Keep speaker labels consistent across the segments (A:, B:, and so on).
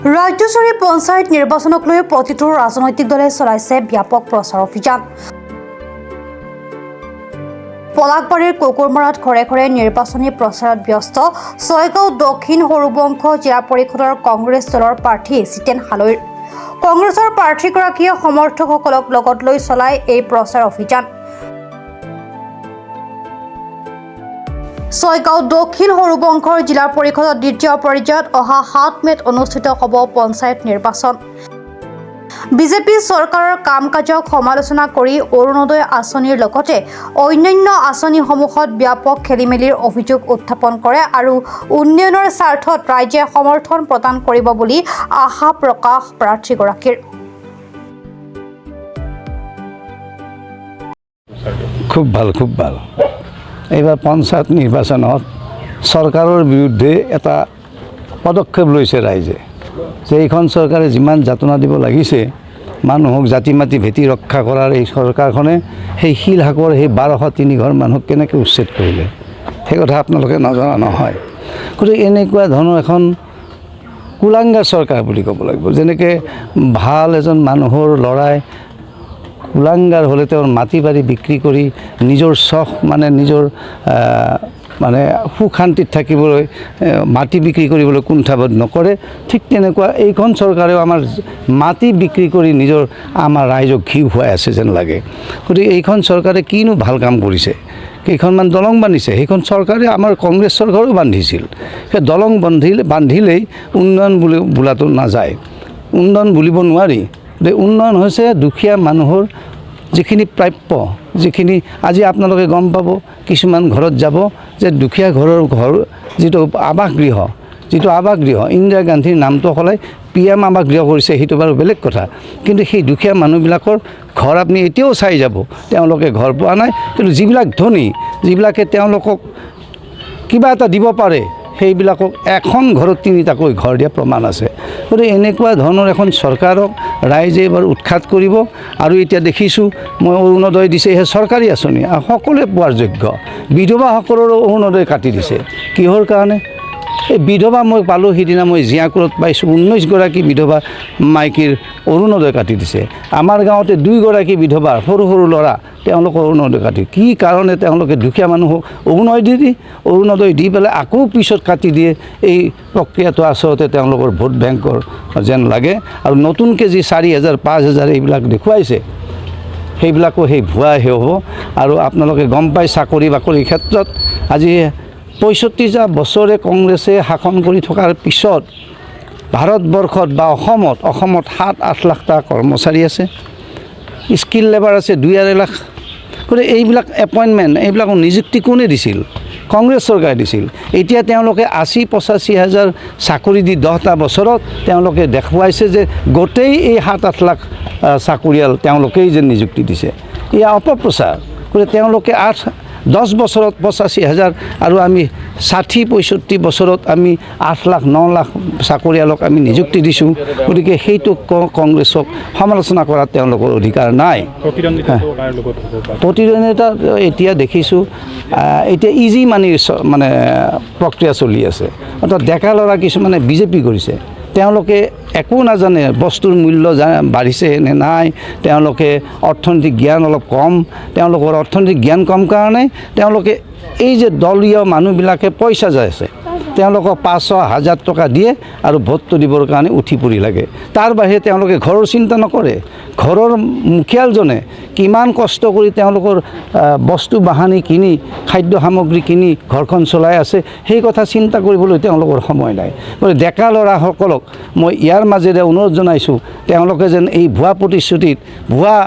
A: ৰাজ্যজুৰি পঞ্চায়ত নিৰ্বাচনক লৈ প্ৰতিটো ৰাজনৈতিক দলে চলাইছে ব্যাপক প্ৰচাৰ অভিযান। পলাকবাৰীৰ কুকুৰমাৰাত ঘৰে ঘৰে নিৰ্বাচনী প্ৰচাৰত ব্যস্ত ছয়গাঁও দক্ষিণ সৰুবংশ জিলা পৰিষদৰ কংগ্ৰেছ দলৰ প্ৰাৰ্থী জিতেন হালৈৰ। কংগ্ৰেছৰ প্ৰাৰ্থীগৰাকীয়ে সমৰ্থকসকলক লগত লৈ চলাই এই প্ৰচাৰ অভিযান। ছয়গাঁও দক্ষিণ সৰুবংশৰ জিলা পৰিষদৰ দ্বিতীয় পৰ্যায়ত অহা 7 মেত অনুষ্ঠিত হ'ব পঞ্চায়ত নিৰ্বাচন। বিজেপি চৰকাৰৰ কাম কাজক সমালোচনা কৰি অৰুণোদয় আঁচনিৰ লগতে অন্যান্য আঁচনিসমূহত ব্যাপক খেলিমেলিৰ অভিযোগ উত্থাপন কৰে আৰু উন্নয়নৰ স্বাৰ্থত ৰাইজে সমৰ্থন প্ৰদান কৰিব বুলি আশা প্ৰকাশ প্ৰাৰ্থীগৰাকীৰ।
B: খুব ভাল। এইবাৰ পঞ্চায়ত নিৰ্বাচনত চৰকাৰৰ বিৰুদ্ধে এটা পদক্ষেপ লৈছে ৰাইজে যে এইখন চৰকাৰে যিমান যাতনা দিব লাগিছে মানুহক জাতি মাতি ভেটি ৰক্ষা কৰাৰ এই চৰকাৰখনে সেই শিলহাকৰ সেই 1203 ঘৰ মানুহক কেনেকৈ উচ্ছেদ কৰিলে সেই কথা আপোনালোকে নজনা নহয়। গতিকে এনেকুৱা ধৰণৰ এখন কুলাংগাৰ চৰকাৰ বুলি ক'ব লাগিব। যেনেকৈ ভাল এজন মানুহৰ ল'ৰাই কুলাংগাৰ হ'লে তেওঁৰ মাটি বাৰী বিক্ৰী কৰি নিজৰ চখ নিজৰ সুখ শান্তিত থাকিবলৈ মাটি বিক্ৰী কৰিবলৈ কুণ্ঠাবোধ নকৰে, ঠিক তেনেকুৱা এইখন চৰকাৰেও আমাৰ মাটি বিক্ৰী কৰি আমাৰ ৰাইজক ঘিউ খুৱাই আছে যেন লাগে। গতিকে এইখন চৰকাৰে কিনো ভাল কাম কৰিছে, কেইখনমান দলং বান্ধিছে, সেইখন চৰকাৰে আমাৰ কংগ্ৰেছ চৰকাৰেও বান্ধিছিল। সেই দলং বান্ধিলেই উন্নয়ন বোলাটো নাযায়, উন্নয়ন বুলিব নোৱাৰি। উন্নয়ন হৈছে দুখীয়া মানুহৰ যিখিনি প্ৰাপ্য, যিখিনি আজি আপোনালোকে গম পাব, কিছুমান ঘৰত যাব যে দুখীয়া ঘৰ যিটো আৱাসগৃহ ইন্দিৰা গান্ধীৰ নামটো সলাই PM আৱাসগৃহ কৰিছে, সেইটো বাৰু বেলেগ কথা। কিন্তু সেই দুখীয়া মানুহবিলাকৰ ঘৰ আপুনি এতিয়াও চাই যাব, তেওঁলোকে ঘৰ পোৱা নাই। কিন্তু যিবিলাক ধনী, যিবিলাকে তেওঁলোকক কিবা এটা দিব পাৰে, সেইবিলাকক এখন ঘৰত 3টাকৈ ঘৰ দিয়া প্ৰমাণ আছে। গতিকে এনেকুৱা ধৰণৰ এখন চৰকাৰক ৰাইজে এবাৰ উৎখাত কৰিব। আৰু এতিয়া দেখিছোঁ মই অৰুণোদয় দিছে, সেই চৰকাৰী আঁচনি সকলোৱে পোৱাৰ যোগ্য। বিধৱাসকলৰো অৰুণোদয় কাটি দিছে, কিহৰ কাৰণে? এই বিধৱা মই পালোঁ, সিদিনা মই জীয়াকুলত পাইছোঁ 19 গৰাকী বিধৱা মাইকীৰ অৰুণোদয় কাটি দিছে। আমাৰ গাঁৱতে 2 গৰাকী বিধৱা সৰু ল'ৰা, তেওঁলোকৰ অৰুণোদয় কাটি, কি কাৰণে তেওঁলোকে দুখীয়া মানুহক অৰুণোদয় দি পেলাই আকৌ পিছত কাটি দিয়ে। এই প্ৰক্ৰিয়াটো আচলতে তেওঁলোকৰ ভোট বেংকৰ যেন লাগে। আৰু নতুনকৈ যি 4000 5000 এইবিলাক দেখুৱাইছে, সেইবিলাকো সেই ভুৱাহে হ'ব। আৰু আপোনালোকে গম পায় চাকৰি বাকৰিৰ ক্ষেত্ৰত আজি 65টা বছৰে কংগ্ৰেছে শাসন কৰি থকাৰ পিছত ভাৰতবৰ্ষত বা অসমত 7-8 লাখটা কৰ্মচাৰী আছে, স্কিল লেবাৰ আছে 2-2.5 লাখ। গতিকে এইবিলাক এপইণ্টমেণ্ট, এইবিলাকৰ নিযুক্তি কোনে দিছিল? কংগ্ৰেছ চৰকাৰে দিছিল। এতিয়া তেওঁলোকে 80-85 হাজাৰ চাকৰি দি 10টা বছৰত তেওঁলোকে দেখুৱাইছে যে গোটেই এই 7-8 লাখ চাকৰিয়াল তেওঁলোকেই যেন নিযুক্তি দিছে। এয়া অপপ্ৰচাৰ। গতিকে তেওঁলোকে 10 বছৰত 85 হাজাৰ আৰু আমি 60-65 বছৰত আমি 8 লাখ 9 লাখ চাকৰিয়ালক আমি নিযুক্তি দিছোঁ। গতিকে সেইটো কংগ্ৰেছক সমালোচনা কৰাত তেওঁলোকৰ অধিকাৰ নাই। প্ৰতিদ্বন্দ্বিতা এতিয়া দেখিছোঁ, এতিয়া ইজি মানিৰ প্ৰক্ৰিয়া চলি আছে। অৰ্থাৎ ডেকা ল'ৰা কিছুমানে বিজেপি কৰিছে, তেওঁলোকে একো নাজানে বস্তুৰ মূল্য বাঢ়িছে নে নাই, তেওঁলোকে অৰ্থনৈতিক জ্ঞান অলপ কম, তেওঁলোকৰ অৰ্থনৈতিক জ্ঞান কম কাৰণে তেওঁলোকে এই যে দলীয় মানুহবিলাকে পইচা যাই আছে, তেওঁলোকক 500-1000 টকা দিয়ে আৰু ভোটটো দিবৰ কাৰণে উঠি পৰি লাগে। তাৰ বাহিৰে তেওঁলোকে ঘৰৰ চিন্তা নকৰে। ঘৰৰ মুখিয়ালজনে কিমান কষ্ট কৰি তেওঁলোকৰ বস্তু বাহানি কিনি, খাদ্য সামগ্ৰী কিনি ঘৰখন চলাই আছে, সেই কথা চিন্তা কৰিবলৈ তেওঁলোকৰ সময় নাই। গতিকে ডেকা ল'ৰাসকলক মই ইয়াৰ মাজেৰে অনুৰোধ জনাইছোঁ, তেওঁলোকে যেন এই ভুৱা প্ৰতিশ্ৰুতিত, ভুৱা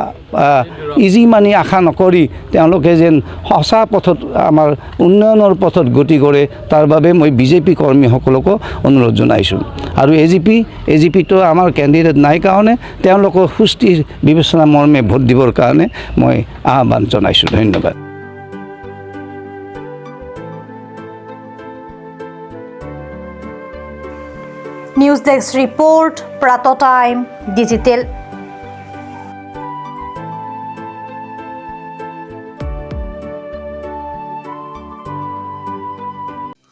B: ইজি মানি আশা নকৰি তেওঁলোকে যেন সঁচা পথত, আমাৰ উন্নয়নৰ পথত গতি কৰে। তাৰ বাবে মই বিজেপি কৰ্মীসকলকো অনুৰোধ জনাইছোঁ। আৰু এজিপিটো আমাৰ কেণ্ডিডেট নাই কাৰণে তেওঁলোকক সুস্থিৰ বিবেচনা মৰ্মে ভোট দিবৰ কাৰণে মই আহ্বান জনাইছোঁ। ধন্যবাদ।
A: নিউজ ডেস্ক ৰিপৰ্ট, প্ৰাত টাইম ডিজিটেল।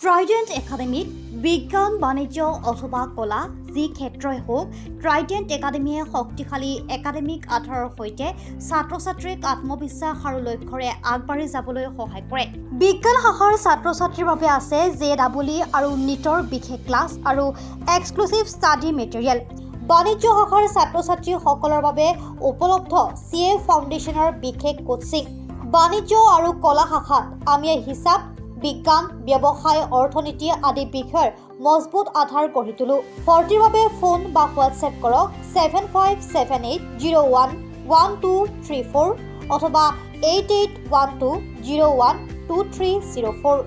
A: ট্ৰাইডেণ্ট একাডেমীত বিজ্ঞান বাণিজ্য অথবা কলা যি ক্ষেত্ৰই হওক ট্ৰাইডেণ্ট একাডেমীয়ে শক্তিশালী একাডেমিক আধাৰৰ সৈতে ছাত্ৰ ছাত্ৰীক আত্মবিশ্বাস আৰু লক্ষ্যৰে আগবাঢ়ি যাবলৈ সহায় কৰে। বিজ্ঞান শাখাৰ ছাত্ৰ ছাত্ৰীৰ বাবে আছে JEE আৰু NEETৰ বিশেষ ক্লাছ আৰু এক্সক্লুচিভ ষ্টাডি মেটেৰিয়েল। বাণিজ্য শাখাৰ ছাত্ৰ ছাত্ৰীসকলৰ বাবে উপলব্ধ CA ফাউণ্ডেশ্যনৰ বিশেষ কোচিং। বাণিজ্য আৰু কলা শাখাত আমি হিচাপ বিজ্ঞান ব্যৱসায় অৰ্থনীতি আদি বিষয়ৰ মজবুত আধাৰ গঢ়ি তোলো। ভৰ্তিৰ বাবে ফোন বা হোৱাটছএপ কৰক 7578011234 অথবা 8812012304।